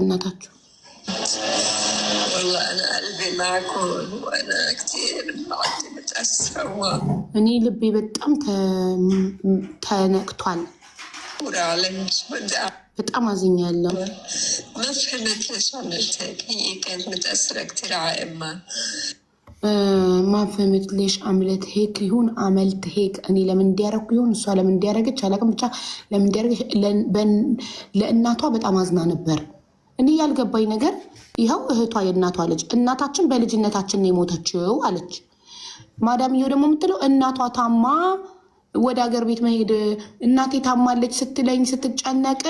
እናታችሁ? والله أنا قلبي معكم وأنا كثير بعد متأثرة እኔ ልቤ በጣም ተነክቷል። በጣም አዝኛለሁ። ما فهمت ليش عملت هيك. هي كانت متأثرة كثير على أمها. ما فهمت ليش عملت هيك يهون عملت هيك أني لمن ديارك يهون السؤال لمن ديارك شالكم بتاع لمن ديارك لأناتها بتأمازنا نبر እኔ ያልገባኝ ነገር ይሄው እህቷ የእናቷ ልጅ እናታችን በልጅነታችን ነው የሞተችው አለች። ማዳምየው ደግሞ የምትለው እናቷ ታማ ወደ ሀገር ቤት መሄድ እናቴ ታማለች ስትለኝ ስትጨነቅ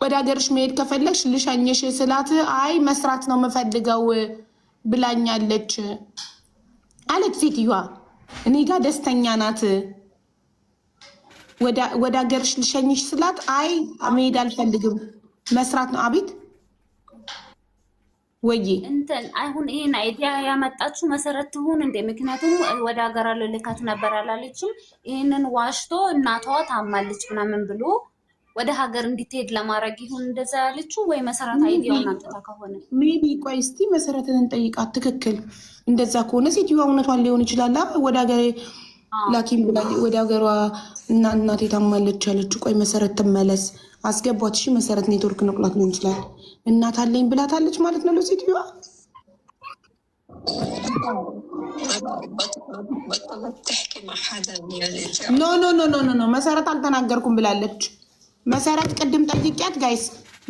ወደ ሀገርሽ መሄድ ከፈለግሽ ልሸኝሽ ስላት አይ መስራት ነው የምፈልገው ብላኛለች አለች ሴትዮዋ። እኔ ጋር ደስተኛ ናት። ወደ ሀገርሽ ልሸኝሽ ስላት አይ መሄድ አልፈልግም መስራት ነው። አቤት ወይ እንትን አሁን ይሄን አይዲያ ያመጣችሁ መሰረት ትሁን እንደ ምክንያቱም ወደ ሀገር ልልካት ነበር አላለችም። ይሄንን ዋሽቶ እናቷ ታማለች ምናምን ብሎ ወደ ሀገር እንድትሄድ ለማድረግ ይሁን እንደዛ ያለችው ወይ መሰረት አይዲያውን አምጥታ ከሆነ ሜቢ ቆይ እስቲ መሰረትን እንጠይቃት። ትክክል እንደዛ ከሆነ ሴትዮዋ እውነቷን ሊሆን ይችላል። ወደ ሀገር ላኪም ብላ ወደ ሀገሯ እናቴ ታማለች ያለችው። ቆይ መሰረት ትመለስ አስገቧት። እሺ መሰረት ኔትወርክ ነቅላት ሊሆን ይችላል። እናት አለኝ ብላታለች ማለት ነው ለሴትዮዋ። ኖ ኖ ኖ ኖ ኖ መሰረት አልተናገርኩም ብላለች። መሰረት ቅድም ጠይቂያት ጋይስ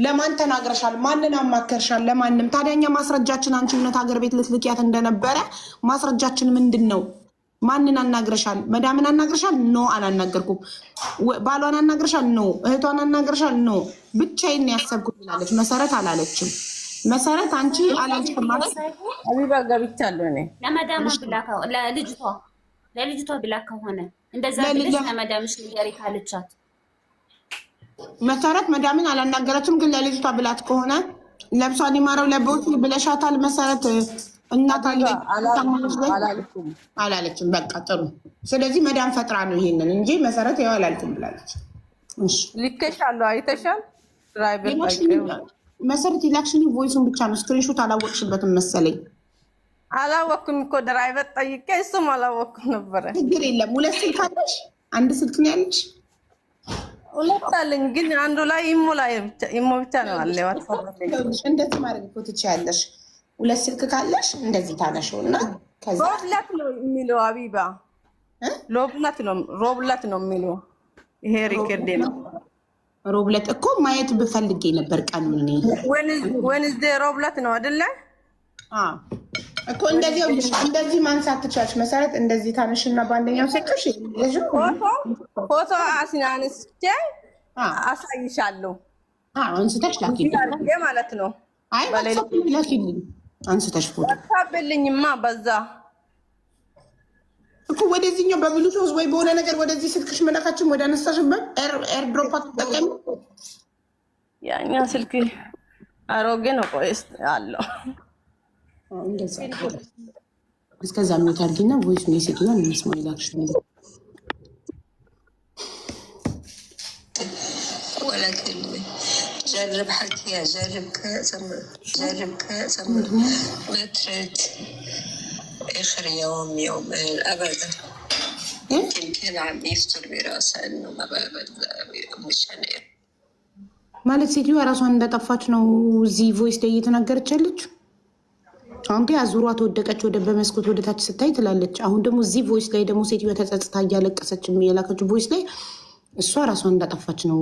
ለማን ተናግረሻል? ማንን አማከርሻል? ለማንም። ታዲያኛ ማስረጃችን አንቺ እውነት ሀገር ቤት ልትልኪያት እንደነበረ ማስረጃችን ምንድን ነው? ማንን አናግረሻል? መዳምን አናግረሻል? ኖ አላናገርኩም። ባሏን አናግረሻል? ኖ። እህቷን አናግረሻል? ኖ። ብቻዬን ያሰብኩት ብላለች። መሰረት አላለችም። መሰረት አንቺ አላልሽም ማለት አቢባ ገብቻለሁ እኔ ለመዳም ብላካ ለልጅቷ ብላ ከሆነ እንደዛ ብለሽ ለመዳምሽ ንገሪ ካለቻት መሰረት መዳምን አላናገረችም። ግን ለልጅቷ ብላት ከሆነ ለብሷን ይማረው ለቦት ብለሻታል መሰረት እናት አላለችም። በቃ ጥሩ። ስለዚህ መዳም ፈጥራ ነው ይሄንን እንጂ መሰረት ያው አላልኩም ብላለች። እሺ ልከሻለሁ። አይተሻል? ድራይቨር መሰረት ኢላክሽን ቮይሱን ብቻ ነው ስክሪንሾት አላወቅሽበትም መሰለኝ። አላወቅኩም እኮ ድራይቨር ጠይቄ እሱም አላወቅኩም ነበረ። ችግር የለም። ሁለት ስልክ አለሽ? አንድ ስልክ ነው ያለሽ? ሁለት አለኝ፣ ግን አንዱ ላይ ኢሞ ብቻ ነው አለ። እንደዚህ ማድረግ እኮ ትችያለሽ። ሁለት ስልክ ካለሽ እንደዚህ ታነሽው እና ከዛ ሮብለት ነው የሚለው አቢባ ሮብለት ነው የሚለው። ይሄ ሪከርድ ነው። ሮብለት እኮ ማየት ብፈልጌ ነበር ቀኑን እኔ ወንዝዴ ሮብለት ነው አይደለ? እኮ እንደዚህ ማንሳት ትችያለሽ መሰረት። እንደዚህ ታነሽና በአንደኛው ስልክሽ ፎቶ አስናንስቼ አሳይሻለሁ። አንስተሽ ላኪልኝ ማለት ነው። አይ ላኪልኝ አንስተሽ ፎቶ ታበልኝማ በዛ እኮ ወደዚህኛው በብሉቱዝ ወይ በሆነ ነገር ወደዚህ ስልክሽ መላካችን ወደ አነሳሽበት ኤርድሮፕ አትጠቀሚ። ያኛ ስልክ አሮጌ ነው። ቆይስ አለው እንደዛ እስከዛ ምን ታርጊና ቮይስ ሜሴጅ ነው እንስማው ይላክሽ ነው ولكن جرب حكيها جرب كذا ما ترد آخر يومين أبدا. يمكن كان عم يفتر براسه إنه ما مشان ማለት ሴትዮዋ ራሷን እንደጠፋች ነው እዚህ ቮይስ ላይ እየተናገረች ያለችው። አንተ አዙሯ ተወደቀች ወደ በመስኮት ወደ ታች ስታይ ትላለች። አሁን ደግሞ እዚህ ቮይስ ላይ ደግሞ ሴትዮዋ ተጸጽታ እያለቀሰች የላከችው ቮይስ ላይ እሷ ራሷን እንደጠፋች ነው።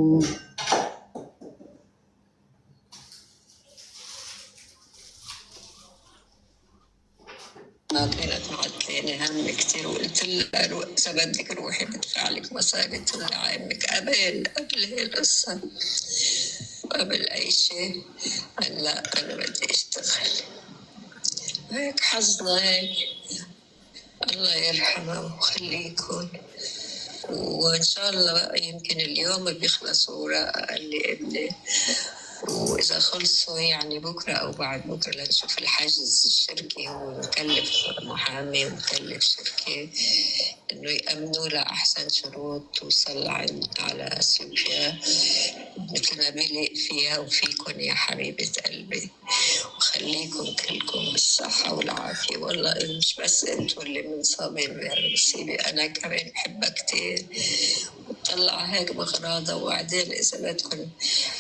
كانت معطلاني هم كتير وقلت لها إذا بدك روحي بدفع لك مصاري تطلع عمك قبل هي القصة قبل أي شيء. هلا أنا بدي أشتغل هيك حظنا هيك. الله يرحمه ويخليكم وإن شاء الله بقى يمكن اليوم بيخلص وراء اللي ابني وإذا خلصوا يعني بكرة أو بعد بكرة لنشوف الحاجز الشركي. هو مكلف محامي ومكلف شركة إنه يأمنوا له أحسن شروط توصل على سوفيا مثل ما ملئ فيها وفيكم يا حبيبة قلبي، وخليكم كلكم بالصحة والعافية. والله مش بس انتوا اللي منصابين بهالمصيبة، أنا كمان بحبها كتير وبطلع هيك بغراضة. وبعدين إذا بدكم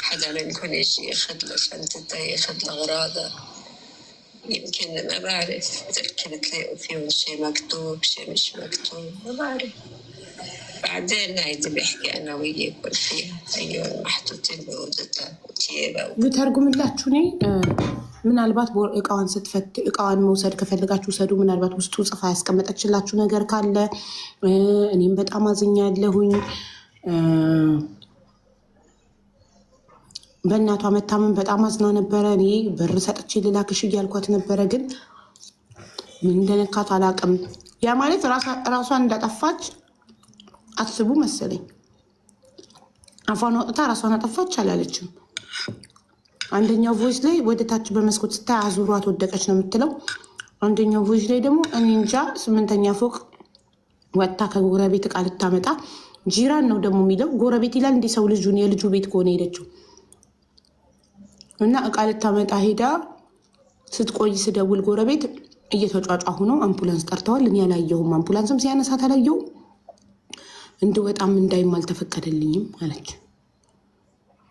حدا منكم يجي ياخد له شنطتها ياخد الأغراضة، يمكن ما بعرف يمكن تلاقوا فيهم شيء مكتوب شيء مش مكتوب، ما بعرف. بعدين هيدي بحكي أنا وياكم فيها أيون محطوطين بأوضتها وتيابها ብተርጉምላችሁ እኔ ምናልባት እቃዋን ስትፈት እቃዋን መውሰድ ከፈለጋችሁ ውሰዱ። ምናልባት ውስጡ ጽፋ ያስቀመጠችላችሁ ነገር ካለ እኔም በጣም አዝኛለሁኝ። በእናቷ መታመን በጣም አዝና ነበረ። እኔ ብር ሰጥቼ ልላክሽ እያልኳት ነበረ፣ ግን ምን እንደነካት አላውቅም። ያ ማለት ራሷን እንዳጠፋች አስቡ መሰለኝ። አፏን ወጥታ ራሷን አጠፋች አላለችም። አንደኛው ቮይስ ላይ ወደ ታች በመስኮት ስታይ አዙሯት ወደቀች ነው የምትለው። አንደኛው ቮይስ ላይ ደግሞ እኔ እንጃ 8ኛ ፎቅ ወጥታ ከጎረቤት እቃ ልታመጣ ጂራን ነው ደግሞ የሚለው። ጎረቤት ይላል እንደ ሰው ልጁን የልጁ ቤት ከሆነ ሄደችው እና እቃ ልታመጣ ሄዳ ስትቆይ ስደውል ጎረቤት እየተጫጫሁ ነው። አምቡላንስ ጠርተዋል። እኔ ያላየሁም፣ አምቡላንስም ሲያነሳት አላየሁም። እንድወጣም እንዳይም አልተፈቀደልኝም አለች።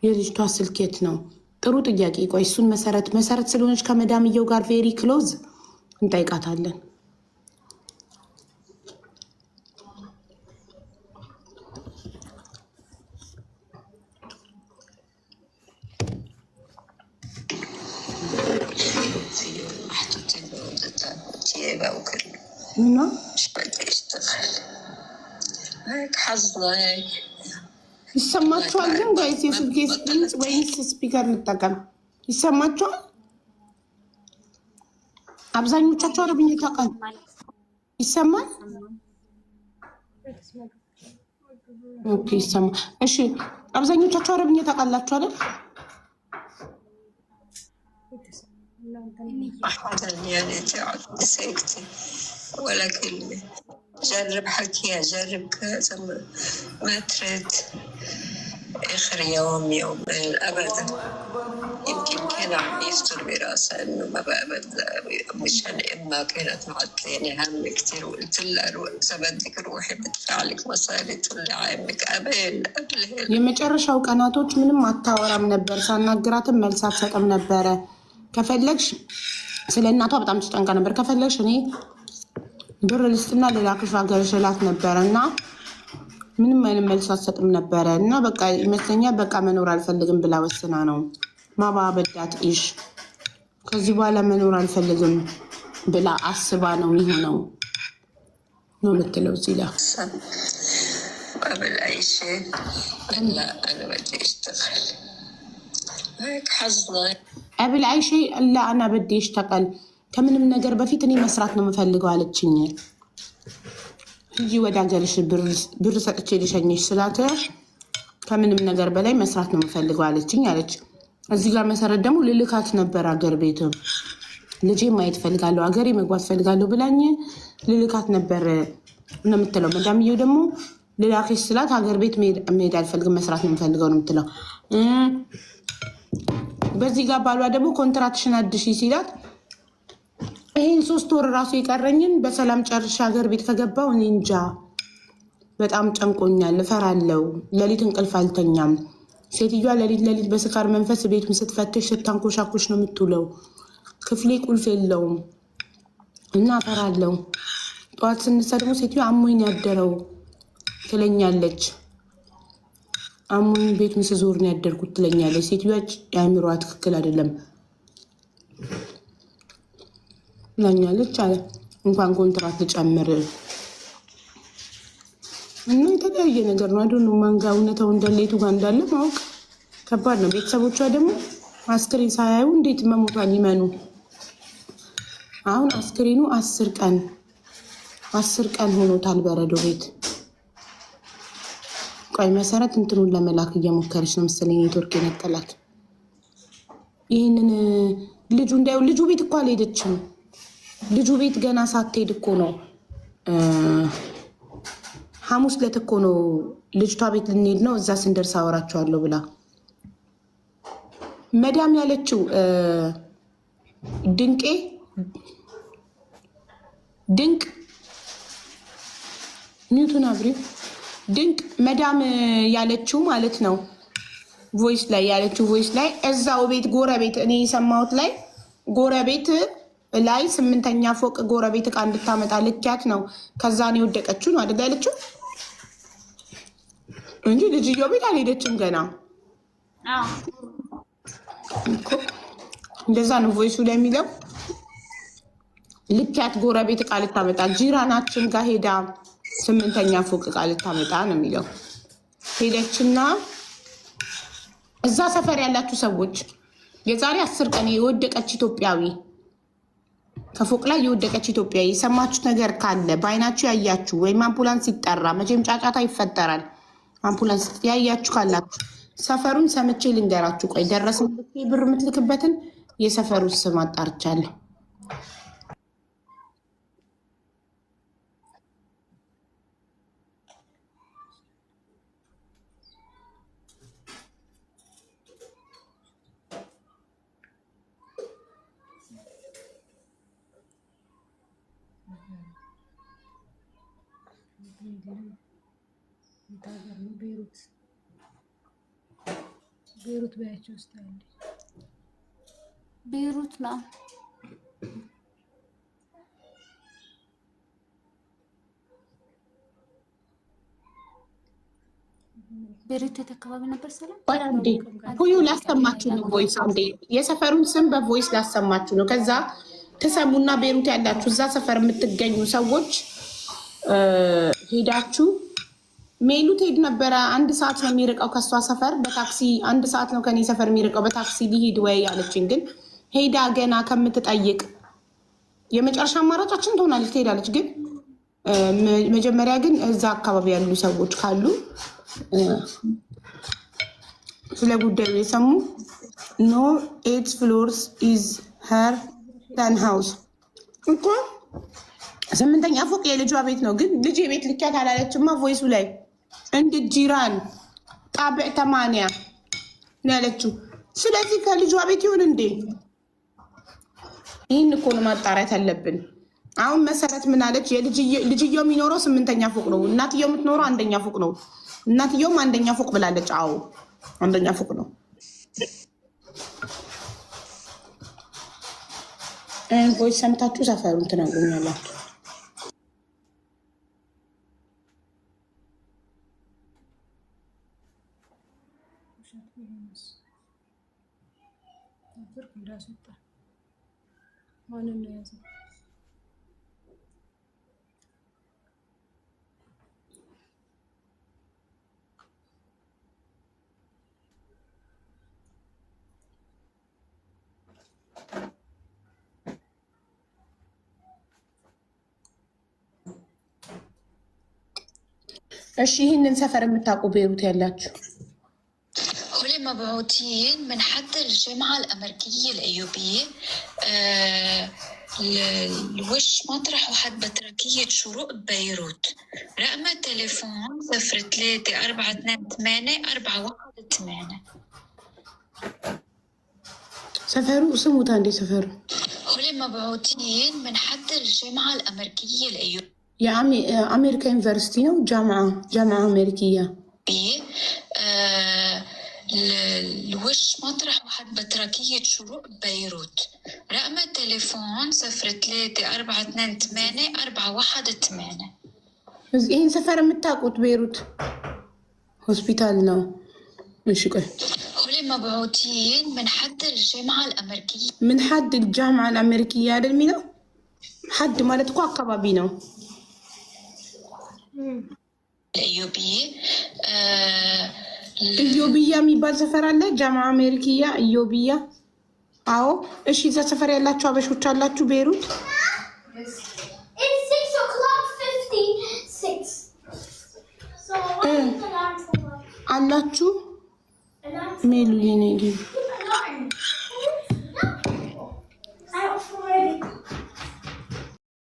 የልጅቷ ስልክ የት ነው? ጥሩ ጥያቄ። ቆይ እሱን መሰረት ስለሆነች ከመዳምየው ጋር ቬሪ ክሎዝ እንጠይቃታለን። እና ይሰማችኋል? ግን ጋይስ የስልኬ ድምፅ ወይስ ስፒከር ልጠቀም? ይሰማችኋል? አብዛኞቻችሁ አረብኛ ታውቃል? ይሰማል? ኦኬ ይሰማ። እሺ አብዛኞቻችሁ አረብኛ ታውቃላችሁ አይደል? يعني سكتي ولا كلمة. جرب حكيها، جرب كذا، ما ترد آخر يوم يومين أبدا. يمكن كان عم يفتر براسها إنه ما بقبل مشان إما كانت معطلاني هم كتير، وقلت لها إذا بدك روحي بدفع لك مصاري تقول لي عامك قبل هيك. የመጨረሻው ቀናቶች ምንም አታወራም ነበር። ሳናግራትም መልስ አትሰጥም ነበረ። ከፈለግሽ ስለ እናቷ በጣም ትጨንቃ ነበር። ከፈለግሽ እኔ ብር ልስጥና ልላክሽ ሀገርሽ እላት ነበረ እና ምንም አይነት መልስ አትሰጥም ነበረ። እና በቃ ይመስለኛል በቃ መኖር አልፈልግም ብላ ወስና ነው ማባበዳት ኢሽ ከዚህ በኋላ መኖር አልፈልግም ብላ አስባ ነው የሚሆነው ነው የምትለው እዚህ ላይ قبل أي شيء. لا أنا بدي أشتغل هيك حظنا قبل أي شيء. لا أنا بدي أشتغل ከምንም ነገር በፊት እኔ መስራት ነው የምፈልገው አለችኝ። ሂጂ ወደ ሀገርሽ ብር ሰጥቼ ልሸኝሽ ስላት ከምንም ነገር በላይ መስራት ነው የምፈልገው አለችኝ አለች። እዚህ ጋር መሰረት ደግሞ ልልካት ነበር ሀገር ቤት ልጄ ማየት ፈልጋለሁ ሀገሬ መግባት ፈልጋለሁ ብላኝ ልልካት ነበር ነው የምትለው። መዳምየው ደግሞ ልላክሽ ስላት ሀገር ቤት መሄድ አልፈልግም መስራት ነው የምፈልገው ነው የምትለው። በዚህ ጋር ባሏ ደግሞ ኮንትራክሽን አድሺ ሲላት ይሄን 3 ወር ራሱ የቀረኝን በሰላም ጨርሼ ሀገር ቤት ከገባው እኔ እንጃ በጣም ጨንቆኛል፣ እፈራለሁ፣ ሌሊት እንቅልፍ አልተኛም። ሴትዮዋ ሌሊት በስካር መንፈስ ቤት ስትፈትሽ ስታንኮሻኮሽ ነው የምትውለው። ክፍሌ ቁልፍ የለውም እና እፈራለሁ። ጠዋት ስንሳ ደግሞ ሴትዮዋ አሞኝ ያደረው ትለኛለች። አሞኝ ቤት ምስዞር ነው ያደርኩት ትለኛለች። ሴትዮዋ የአእምሮዋ ትክክል አይደለም ላኛለች አለ እንኳን ኮንትራት ልጨምር እና የተለያየ ነገር ነው። አይዶን ማንጋ እውነታው እንደሌቱ ጋር እንዳለ ማወቅ ከባድ ነው። ቤተሰቦቿ ደግሞ አስክሬን ሳያዩ እንዴት መሞቷን ይመኑ። አሁን አስክሬኑ 10 ቀን ሆኖታል በረዶ ቤት። ቆይ መሰረት እንትኑን ለመላክ እየሞከረች ነው መሰለኝ ኔትወርክ የነቀላት። ይህንን ልጁ ቤት እኮ አልሄደችም። ልጁ ቤት ገና ሳትሄድ እኮ ነው ሐሙስ ዕለት እኮ ነው ልጅቷ ቤት ልንሄድ ነው፣ እዛ ስንደርስ አወራቸዋለሁ ብላ መዳም ያለችው ድንቅ ኒውተን አብሪው ድንቅ መዳም ያለችው ማለት ነው። ቮይስ ላይ ያለችው ቮይስ ላይ እዛው ቤት ጎረቤት እኔ የሰማሁት ላይ ጎረቤት ላይ 8ኛ ፎቅ ጎረቤት ዕቃ እንድታመጣ ልኪያት ነው። ከዛ ነው የወደቀችው ነው አይደል ያለችው እንጂ ልጅየው ቤት አልሄደችም ገና። እንደዛ ነው ቮይሱ ላይ የሚለው። ልኪያት ጎረቤት ዕቃ ልታመጣ ጂራናችን ጋር ሄዳ 8ኛ ፎቅ ዕቃ ልታመጣ ነው የሚለው። ሄደችና እዛ ሰፈር ያላችሁ ሰዎች የዛሬ 10 ቀን የወደቀች ኢትዮጵያዊ ከፎቅ ላይ የወደቀች ኢትዮጵያዊ የሰማችሁት ነገር ካለ በአይናችሁ ያያችሁ ወይም አምቡላንስ ይጠራ፣ መቼም ጫጫታ ይፈጠራል። አምቡላንስ ያያችሁ ካላችሁ ሰፈሩን ሰምቼ ልንገራችሁ። ቆይ ደረሰ ብር የምትልክበትን የሰፈሩን ስም አጣርቻለሁ። ቤሩት በያቸው ውስጥ ቤሩት ነው። ቤሩት አካባቢ ነበር። ሰላም አንዴ ሁሉ ላሰማችሁ ነው ቮይስ። አንዴ የሰፈሩን ስም በቮይስ ላሰማችሁ ነው። ከዛ ተሰሙና ቤሩት ያላችሁ እዛ ሰፈር የምትገኙ ሰዎች ሄዳችሁ ሜሉ ትሄድ ነበረ። 1 ሰዓት ነው የሚርቀው ከሷ ሰፈር በታክሲ 1 ሰዓት ነው ከኔ ሰፈር የሚርቀው በታክሲ ሊሄድ ወይ አለችኝ። ግን ሄዳ ገና ከምትጠይቅ የመጨረሻ አማራጫችን ትሆናለች ትሄዳለች። ግን መጀመሪያ ግን እዛ አካባቢ ያሉ ሰዎች ካሉ ስለ ጉዳዩ የሰሙ ኖ 8 ፍሎርስ ኢዝ ሄር ተን ሃውስ እኮ 8ኛ ፎቅ የልጇ ቤት ነው። ግን ልጅ የቤት ልኪያት አላለችማ ቮይሱ ላይ እንድ ጂራን ጣቢዕ 8 ነው ያለችው። ስለዚህ ከልጇ ቤት ይሁን እንዴ? ይህን እኮ ነው ማጣራት ያለብን። አሁን መሰረት ምን አለች? ልጅየው የሚኖረው 8ኛ ፎቅ ነው፣ እናትየው የምትኖረው 1ኛ ፎቅ ነው። እናትየውም 1ኛ ፎቅ ብላለች። አዎ 1ኛ ፎቅ ነው። ቮይስ ሰምታችሁ ሰፈሩን ትነግሩኛላችሁ። እሺ ይህንን ሰፈር የምታውቁ ቤሩት ያላችሁ هولي مبعوثين من حد الجامعة الأمريكية الأيوبية الوش مطرح واحد بتركية شروق بيروت. رقم التليفون 03-428-418. سفروا اسمه تاندي سفر. هولي مبعوثين من حد الجامعة الأمريكية الأيوبية. يا عمي أمريكا يونيفرسيتي نو جامعة أمريكية. الوش مطرح واحد بتركية شروق بيروت. رقم التليفون 03-428-418. ይህን ሰፈር የምታውቁት ቤሩት ሆስፒታል ነው። እሺ ቆይ هولي مبعوثين من حد الجامعة الأمريكية. من حد الجامعة الأمريكية هذا المينو حد مالتكو አካባቢ ነው። الأيوبية ኢዮቢያ የሚባል ሰፈር አለ። ጃማዓ አሜሪኪያ ኢዮቢያ። አዎ እሺ። እዛ ሰፈር ያላችሁ አበሾች አላችሁ ቤሩት? አላችሁ ሜሉ የኔ